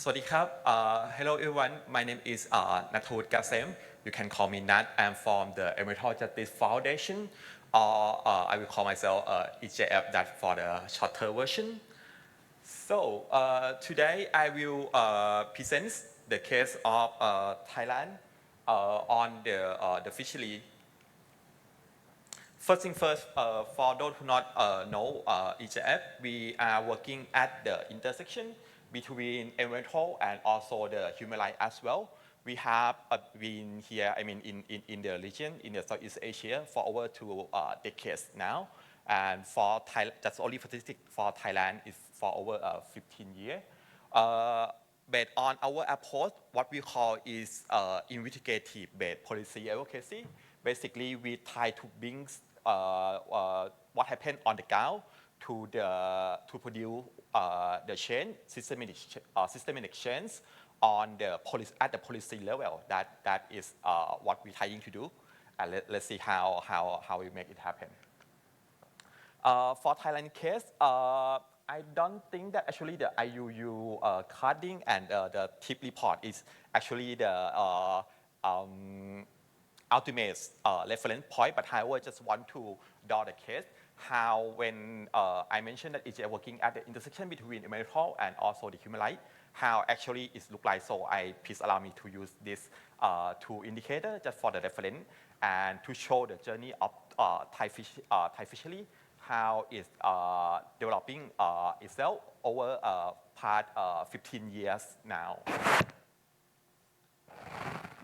สวัสดีครับ Hello everyone. My name is Nattawut Kasem. You can call me Nat. I'm from the Environmental Justice Foundation, or I will call myself EJF. That for the shorter version. So today I will present the case of Thailand on the fishery. First thing first, for those who not know EJF, we are working at the intersection between environmental and also the human rights as well. We have been here, in the region, in the Southeast Asia for over 2 decades now. And for Thailand, that's only statistic for Thailand is for over 15 years. Based on our approach, what we call is investigative-based policy advocacy. Basically, we try to bring what happened on the ground to produce the change, systematic change on the at the policy level. That is what we're trying to do, and let's see how we make it happen. For Thailand case, I don't think that actually the IUU carding and the TIP report is actually the ultimate reference point, but however, just want to draw the case how when I mentioned that it's working at the intersection between environmental and also the human rights, how actually it look like. So please allow me to use this two indicator just for the reference and to show the journey of Thai fishery, how it's developing itself over past 15 years now.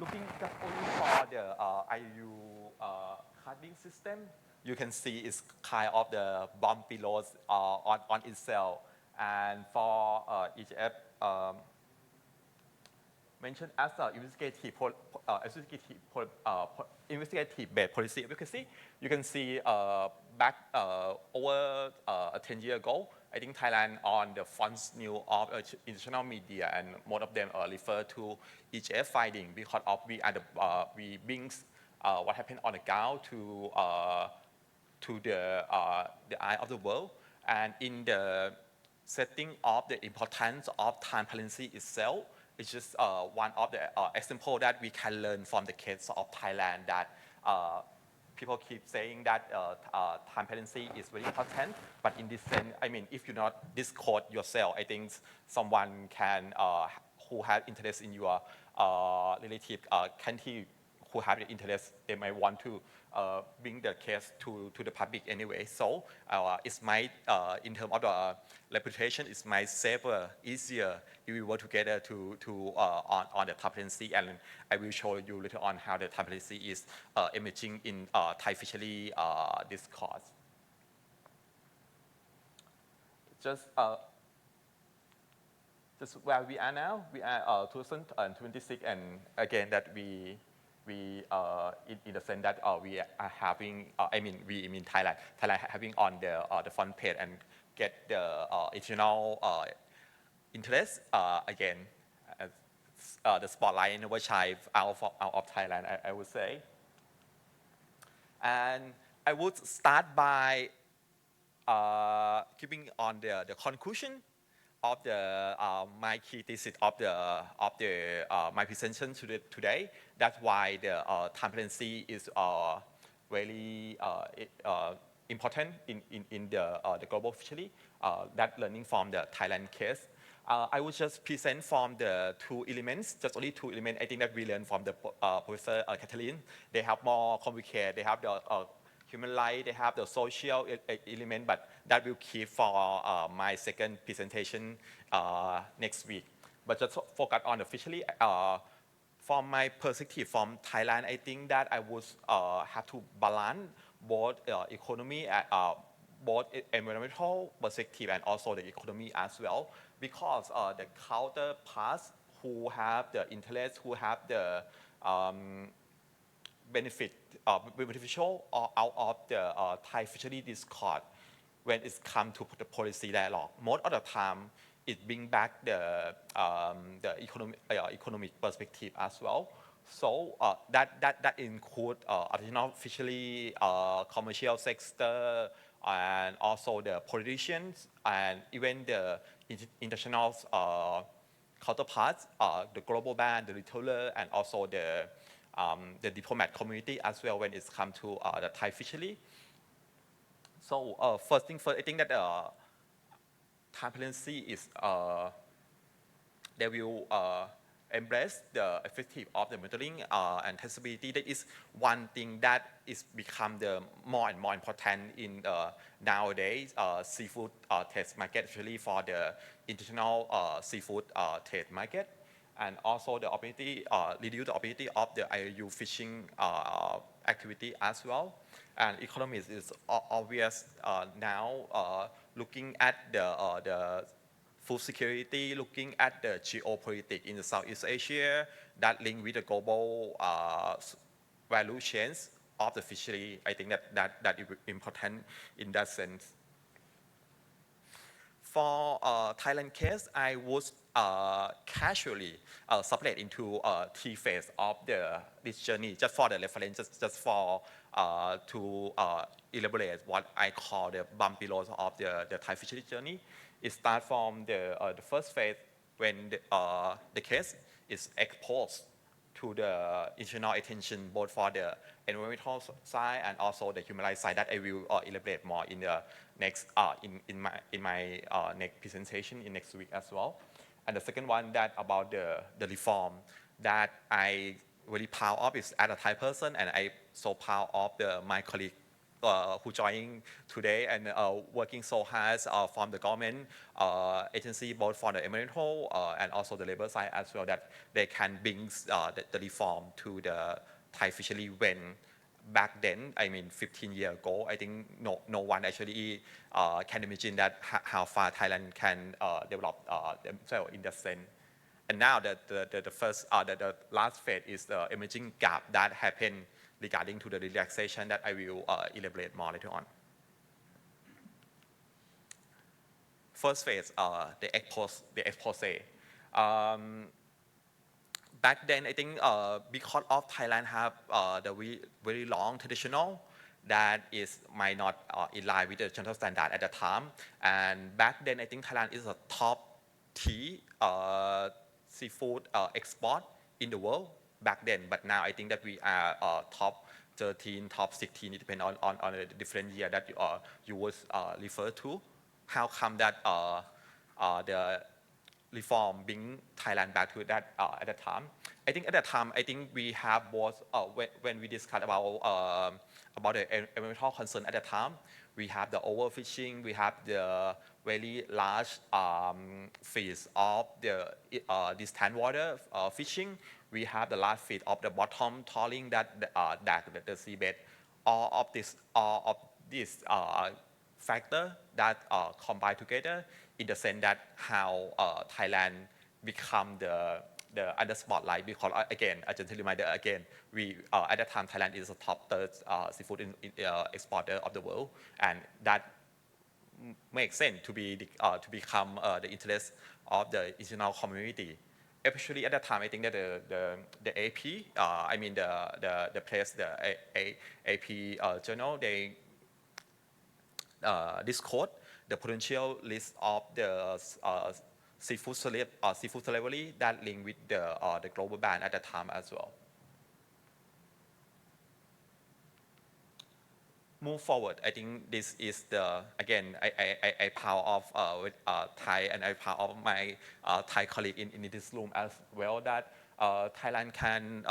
Looking just only for the IU carding system, you can see it's kind of the bumpy roads on itself. And for EGF, mentioned as investigative-based policy advocacy, you can see back over 10 years ago, I think Thailand on the front news of international media, and most of them refer to EGF finding because of we bring what happened on the ground to the eye of the world, and in the setting of the importance of transparency itself. It's just one of the example that we can learn from the case of Thailand that people keep saying that transparency is very important, but in this sense, if you not disclose yourself, I think someone can who have interest in your relative country who have the interest, they might want to bring the case to the public anyway. So it might, in terms of the reputation, it might safer, easier if we work together on the transparency. And I will show you later on how the transparency is emerging in Thai fishery discourse. Just where we are now, we are 2026, and again that we in the sense that we are having, we in Thailand having on the front page and get the additional interest again, the spotlight never shine out of Thailand, I would say. And I would start by keeping on the conclusion of the my key thesis of my presentation today. That's why the transparency is very important in the global fishery. That learning from the Thailand case. I will just present from the two elements, just only two elements. I think that we learned from the Professor Catherine. They have more complicated. They have the human rights, they have the social element, but that will keep for my second presentation next week. But just focus on the fishery. From my perspective from Thailand, I think that I would have to balance both economy, both environmental perspective and also the economy as well, because the counterparts who have the interest, who have the beneficial out of the Thai fishery discourse when it comes to the policy dialogue. Most of the time, it brings back the economic perspective as well. So that includes additional fishery, commercial sector, and also the politicians, and even the international counterparts, the global bank, the retailer, and also the diplomat community as well when it's come to the Thai fishery. So first thing first, I think that transparency is they will embrace the effective of the monitoring and traceability. That is one thing that is become the more and more important in nowadays seafood trade market, especially for the international seafood trade market, and also the opportunity reduce the opportunity of the IUU fishing activity as well. And economists is obvious now looking at the food security, looking at the geopolitics in the Southeast Asia that link with the global value chains of the fishery. I think that is important in that sense. For Thailand case, I would casually separate into three phases of this journey, just for the reference, just for to elaborate what I call the bumpy road of the Thai fishery journey. It starts from the first phase when the case is exposed to the international attention, both for the environmental side and also the human rights side, that I will elaborate more in the next in my next presentation in next week as well. And the second one that about the reform that I really proud of is as a Thai person, and I so proud of my colleague who joining today and working so hard from the government agency, both for the environmental and also the labor side as well, that they can bring the reform to the Thai fishery when back then, I mean 15 years ago, I think no one actually can imagine that how far Thailand can develop themselves in that sense. And now the first, the last phase is the emerging gap that happened regarding to the relaxation that I will elaborate more later on. First phase, the expose. Back then, I think because of Thailand have the very long traditional that is might not in line with the general standard at the time. And back then, I think Thailand is a top 3 seafood export in the world back then. But now I think that we are top 13, top 16, it depends on a different year that you would refer to. How come that the reform bring Thailand back to that at that time? I think at that time, I think we have both, when we discuss about the environmental concern at that time, we have the overfishing, we have the very large fish of the distant water fishing, we have the large fish of the bottom trawling that the seabed. All of this factor that combine together in the sense that how Thailand become the under spotlight, because again, I just remind again, we at that time Thailand is the top 3rd seafood exporter of the world, and that makes sense to become the interest of the international community. Especially at that time, I think that the AP, I mean the press, the AP journal, they disclosed the potential list of the seafood slavery that linked with the global ban at that time as well. Move forward, I think this is again, I proud of Thai, and I proud of my Thai colleague in this room as well, that Thailand can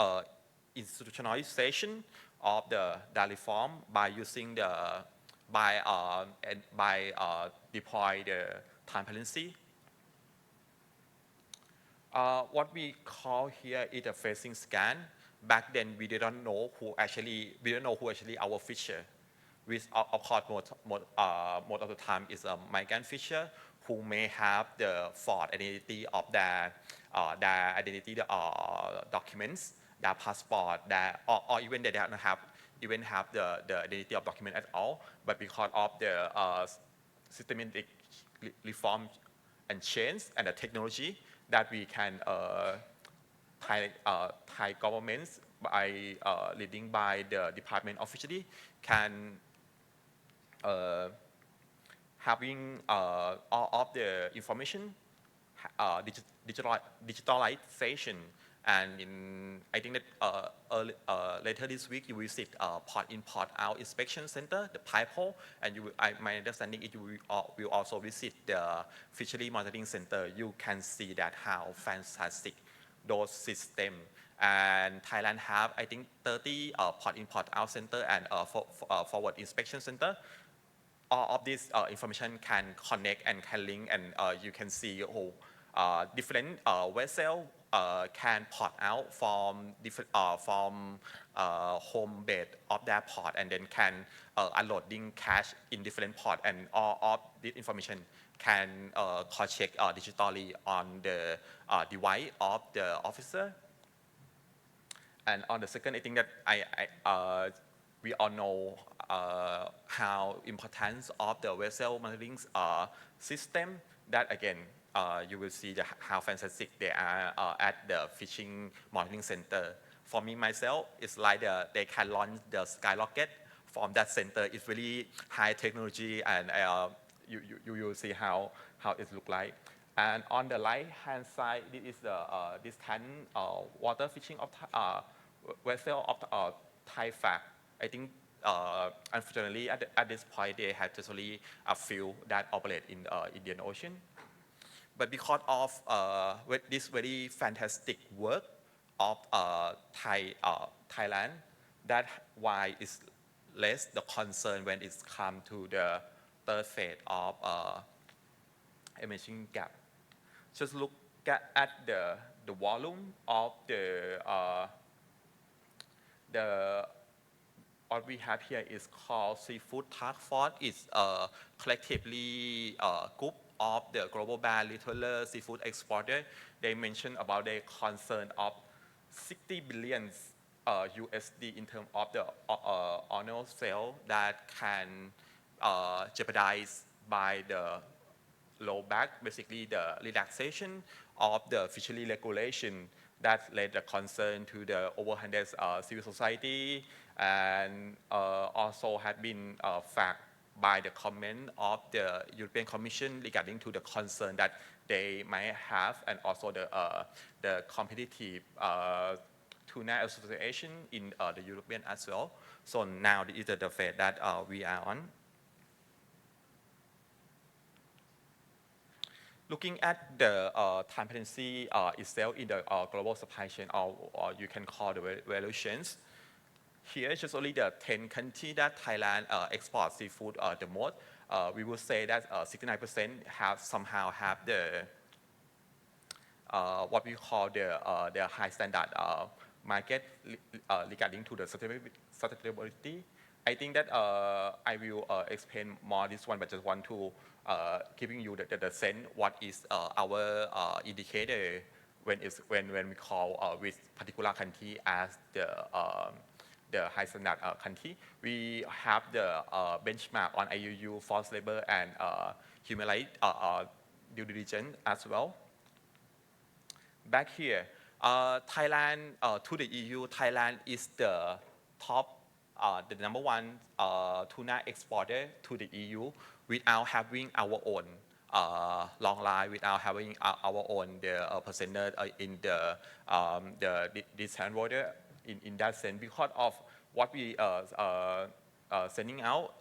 institutionalization of the reform by using by deploy the transparency. What we call here is a facing scan. Back then, we didn't know who actually our fisher. Which of course most of the time is a migrant fisher who may have the false identity of their identity documents, their passport, or even they don't have the identity of document at all. But because of the systematic reform and change and the technology that we can Thai governments by leading by the Department of Fisheries can having all of the information, digitalization, and I think that later this week you will visit port in port out inspection center, the pipe hole, and my understanding is you will also visit the fishery monitoring center. You can see that how fantastic those systems. And Thailand have, I think, 30 port in port out center and forward inspection center. All of this information can connect and can link, and you can see different vessel can port out from different home base of that port, and then can unloading cash in different port, and all of this information can cross-check digitally on the device of the officer. And on the second, I think that we all know how importance of the vessel monitoring system. That again, you will see how fantastic they are at the fishing monitoring center. For me myself, it's like they can launch the skyrocket from that center. It's really high technology, and you will see how it look like. And on the right-hand side, this is the distant water fishing of vessel of Thai FAC. I think, unfortunately, at this point, they have just only a few that operate in Indian Ocean. But because of this very fantastic work of Thailand, that's why it's less the concern when it's come to the third phase of emerging gap. Just look at the volume of what we have here is called Seafood Task Force. It's collectively group of the global ban retailer seafood exporter. They mentioned about their concern of 60 billion USD in terms of the annual sale that can jeopardize by the rollback, basically the relaxation of the fishery regulation that led the concern to the over 100 civil society, and also had been fact by the comment of the European Commission regarding to the concern that they might have, and also the competitive tuna association in the European as well. So now this is the phase that we are on. Looking at the transparency itself in the global supply chain, or you can call the value chains. Here, just only the 10 countries that Thailand exports seafood the most. We would say that 69% somehow have the what we call the high standard market regarding to the sustainability. I think that I will explain more this one, but just want to giving you the sense what is our indicator when we call with particular country as the high standard country. We have the benchmark on IUU, forced labor, and human rights due diligence as well. Back here, Thailand to the EU, Thailand is the top, the number one tuna exporter to the EU without having our own long line, without having our own percentage in the distant water. In that sense, because of what we sending out,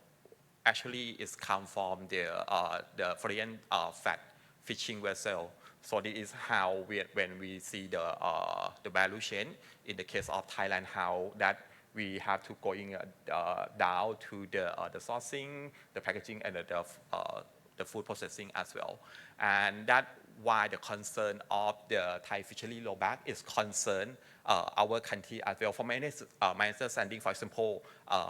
actually is come from the foreign fat fishing vessel. So this is how when we see the value chain in the case of Thailand, how that we have to going down to the sourcing, the packaging, and the food processing as well. And that's why the concern of the Thai fishery rollback is concern our country as well. For my understanding, for example,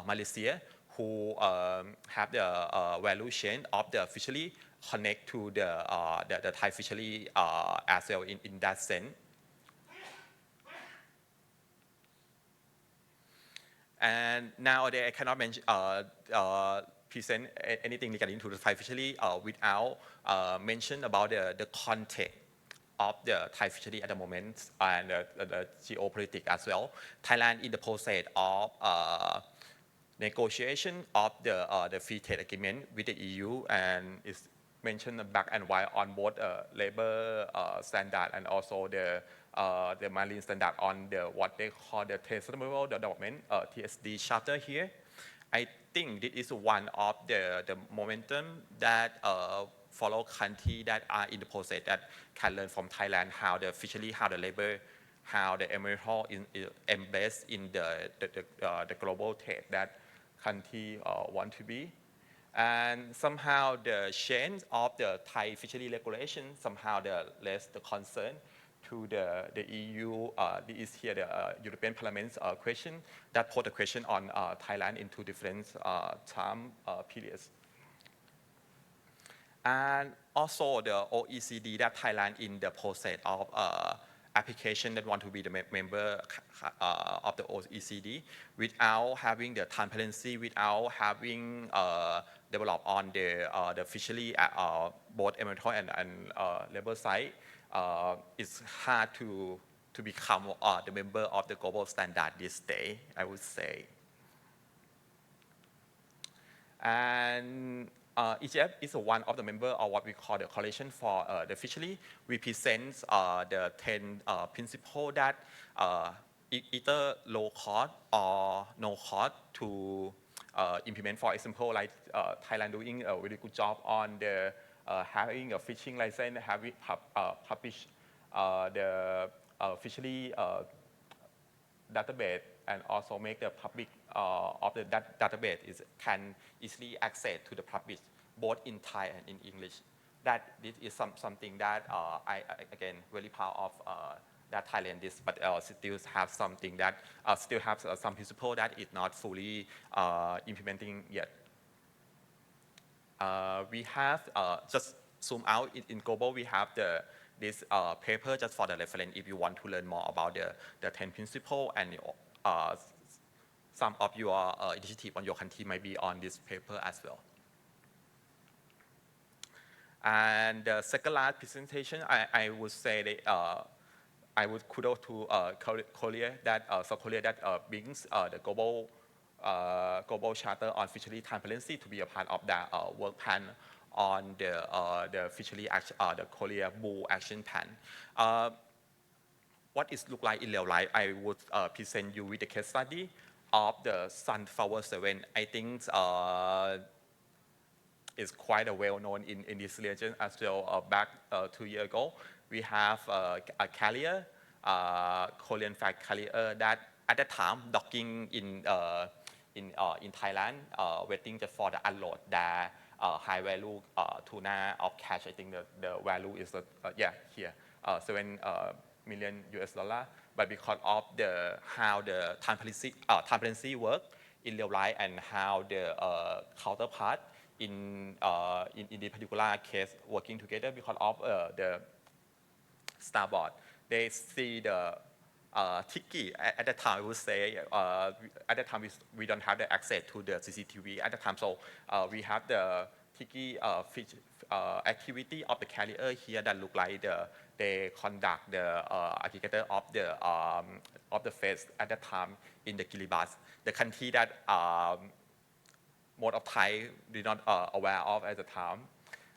Malaysia, who have the value chain of the fishery connect to the Thai fishery as well in that sense. And nowadays I cannot mention, present anything regarding to the Thai fishery without mention about the context of the Thai fishery at the moment, and the geopolitics as well. Thailand in the process of negotiation of the free trade agreement with the EU, and it's mentioned back and white on both labor standard and also the marine standard on what they call the Trade Sustainable Development TSD charter here. I think this is one of the momentum that follow countries that are in the process that can learn from Thailand how the fishery, how the labor, how the environmental is embedded in the global trade that country want to be. And somehow the change of the Thai fishery regulation somehow the less the concern to the EU. This is here the European Parliament's question that put the question on Thailand in two different time periods. And also the OECD that Thailand in the process of application that want to be the member of the OECD without having the transparency, without having developed on the fishery both environmental and labor side. It's hard to become the member of the global standard this day, I would say. And Egypt is one of the members of what we call the Coalition for the Fishery, represents the 10 principles that either low cost or no cost to implement. For example, like Thailand doing a really good job on the having a fishing license, having published the fishery database, and also make the public of the database can easily access to the public both in Thai and in English. That this is something that I again really proud of that Thailand is, but still have something that still have some principle that is not fully implementing yet. We have just zoom out in global. We have this paper just for the reference if you want to learn more about the 10 principles, and some of your initiative on your country might be on this paper as well. And the second last presentation, I would say that I would kudos to Korea that South Korea that brings the global charter on fishery transparency to be a part of that work plan on the fishery the Korea Blue Action Plan. What it look like in real life, I would present you with the case study of the Sunflower 7. I think is quite well known in this region as well. Back 2 years ago, we have a carrier, Korean flag carrier that at the time docking in Thailand, waiting just for the unload the high value tuna of catch. I think the value is here $7 million US. But because of how the transparency work in real life and how the counterpart in the particular case working together because of the starboard, they see the tiki at the time. I would say at the time we don't have the access to the CCTV at the time, so we have the tiki fish activity of the carrier here that look like they conduct the aggregator of the fish at the time in the Kiribati, the country that most of Thai did not aware of at the time.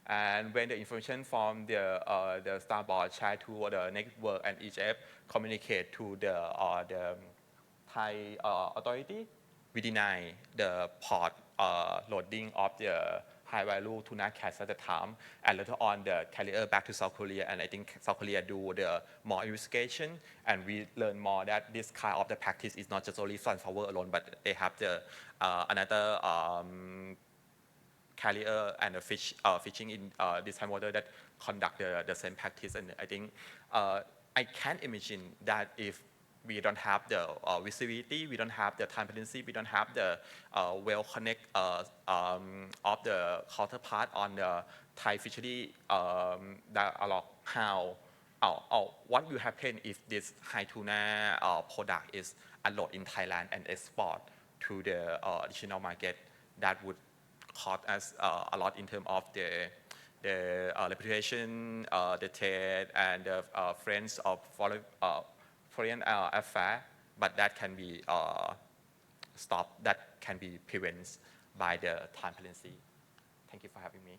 And when the information from the starboard tried to the network and Egypt communicate to the Thai authority, we deny the port loading of the high value tuna catch at the time, and later on the carrier back to South Korea, and I think South Korea do the more investigation, and we learn more that this kind of the practice is not just only sunflower alone, but they have the another carrier and the fishing in this time water that conduct the same practice. And I think I can't imagine that if we don't have the visibility, we don't have the transparency, we don't have the well connect of the counterpart on the Thai fishery that allow how what will happen if this high tuna product is unloaded in Thailand and export to the additional market. That would cost us a lot in terms of the reputation, the trade, and the friends of foreign affair, but that can be stopped. That can be prevented by the transparency. Thank you for having me.